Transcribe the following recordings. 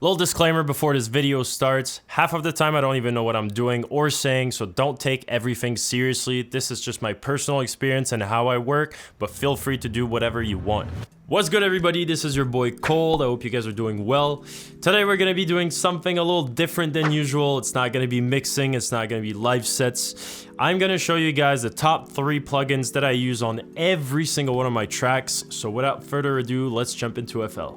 Little disclaimer before this video starts, half of the time I don't even know what I'm doing or saying, so don't take everything seriously. This is just my personal experience and how I work, but feel free to do whatever you want. What's good everybody, this is your boy KHOLD. I hope you guys are doing well. Today we're going to be doing something a little different than usual. It's not going to be mixing, it's not going to be live sets. I'm going to show you guys the top 3 plugins that I use on every single one of my tracks. So without further ado, let's jump into FL.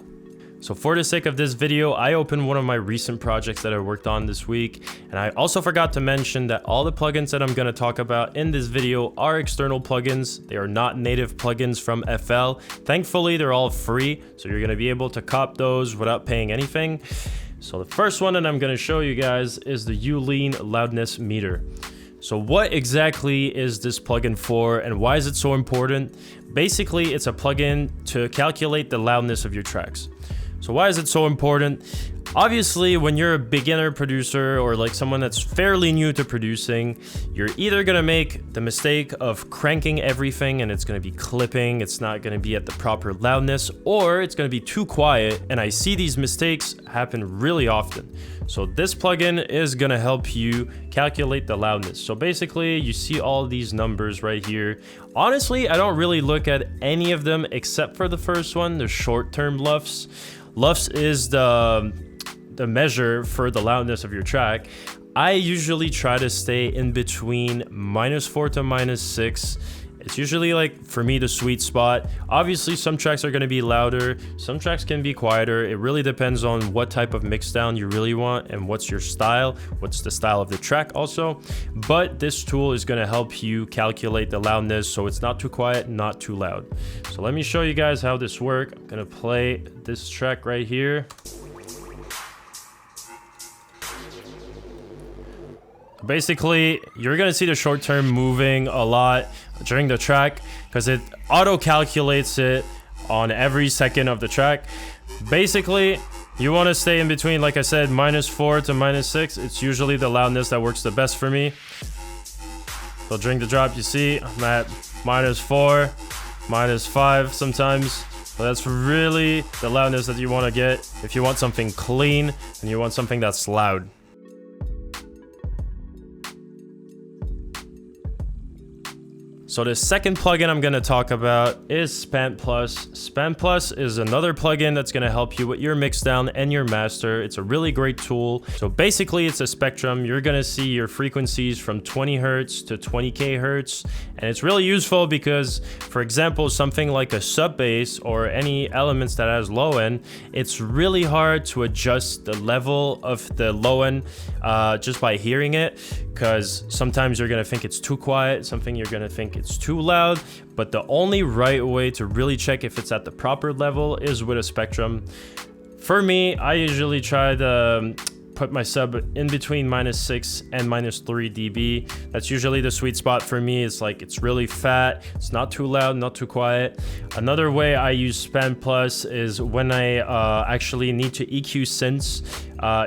So for the sake of this video, I opened one of my recent projects that I worked on this week. And I also forgot to mention that all the plugins that I'm going to talk about in this video are external plugins. They are not native plugins from FL. Thankfully, they're all free, so you're going to be able to cop those without paying anything. So the first one that I'm going to show you guys is the loudness meter. So what exactly is this plugin for and why is it so important? Basically, it's a plugin to calculate the loudness of your tracks. So why is it so important? Obviously, when you're a beginner producer or like someone that's fairly new to producing, you're either gonna make the mistake of cranking everything and it's gonna be clipping, it's not gonna be at the proper loudness, or it's gonna be too quiet, and I see these mistakes happen really often. So this plugin is gonna help you calculate the loudness. So basically, you see all these numbers right here. Honestly, I don't really look at any of them except for the first one, the short-term LUFS. LUFS is the measure for the loudness of your track. I usually try to stay in between -4 to -6. It's usually like, for me, the sweet spot. Obviously, some tracks are going to be louder, some tracks can be quieter. It really depends on what type of mixdown you really want and what's your style, what's the style of the track also. But this tool is going to help you calculate the loudness so it's not too quiet, not too loud. So let me show you guys how this works. I'm going to play this track right here. Basically, you're going to see the short term moving a lot during the track because it auto calculates it on every second of the track. Basically, you want to stay in between, like I said, -4 to -6. It's usually the loudness that works the best for me. So during the drop, you see I'm at -4, -5 sometimes. So that's really the loudness that you want to get if you want something clean and you want something that's loud. So the second plugin I'm going to talk about is Spam Plus. Spam Plus is another plugin that's going to help you with your mixdown and your master. It's a really great tool. So basically, it's a spectrum. You're going to see your frequencies from 20 Hertz to 20K Hertz. And it's really useful because, for example, something like a sub bass or any elements that has low end, it's really hard to adjust the level of the low end just by hearing it, because sometimes you're going to think it's too quiet, something you're going to think it's too loud. But the only right way to really check if it's at the proper level is with a spectrum. For me, I usually try to put my sub in between -6 and -3 dB. That's usually the sweet spot for me. It's like, it's really fat, it's not too loud, not too quiet. Another way I use Spam Plus is when I actually need to EQ synths.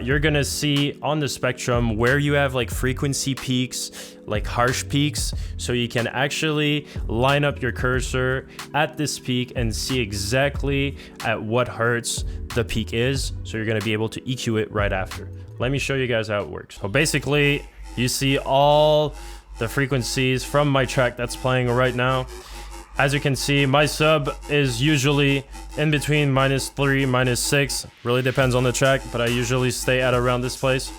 You're gonna see on the spectrum where you have like frequency peaks, like harsh peaks, so you can actually line up your cursor at this peak and see exactly at what hertz the peak is, so you're going to be able to EQ it right after. Let me show you guys how it works. So basically, you see all the frequencies from my track that's playing right now. As you can see, my sub is usually in between -3, -6. Really depends on the track, but I usually stay at around this place.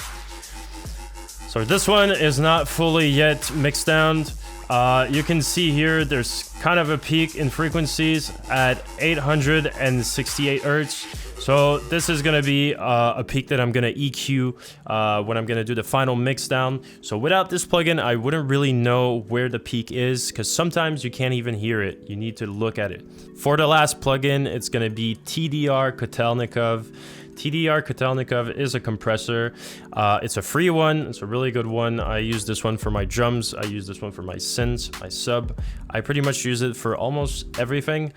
So this one is not fully yet mixed down. You can see here there's kind of a peak in frequencies at 868 Hertz. So this is going to be a peak that I'm going to EQ when I'm going to do the final mix down. So without this plugin, I wouldn't really know where the peak is, because sometimes you can't even hear it. You need to look at it. For the last plugin, it's going to be TDR Kotelnikov. TDR Kotelnikov is a compressor. It's a free one. It's a really good one. I use this one for my drums. I use this one for my synths, my sub. I pretty much use it for almost everything.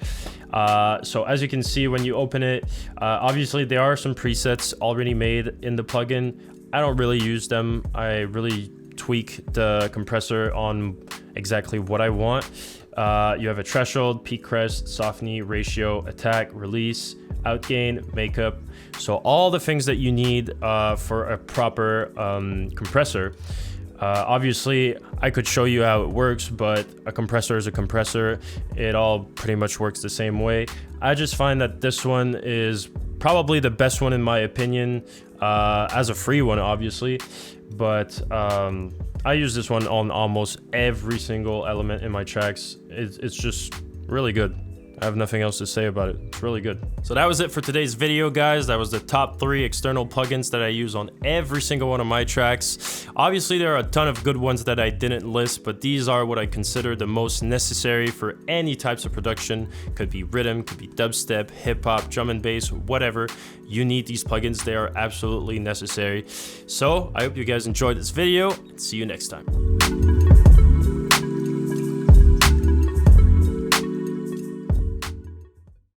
So as you can see, when you open it, obviously there are some presets already made in the plugin. I don't really use them. I really tweak the compressor on exactly what I want. You have a threshold, peak crest, softening, ratio, attack, release, outgain, makeup. So all the things that you need for a proper compressor. Obviously, I could show you how it works, but a compressor is a compressor. It all pretty much works the same way. I just find that this one is probably the best one in my opinion, as a free one, obviously. But I use this one on almost every single element in my tracks. It's just really good. I have nothing else to say about it. It's really good. So that was it for today's video, guys. That was the top 3 external plugins that I use on every single one of my tracks. Obviously, there are a ton of good ones that I didn't list, but these are what I consider the most necessary for any types of production. Could be rhythm, could be dubstep, hip hop, drum and bass, whatever. You need these plugins. They are absolutely necessary. So I hope you guys enjoyed this video. See you next time.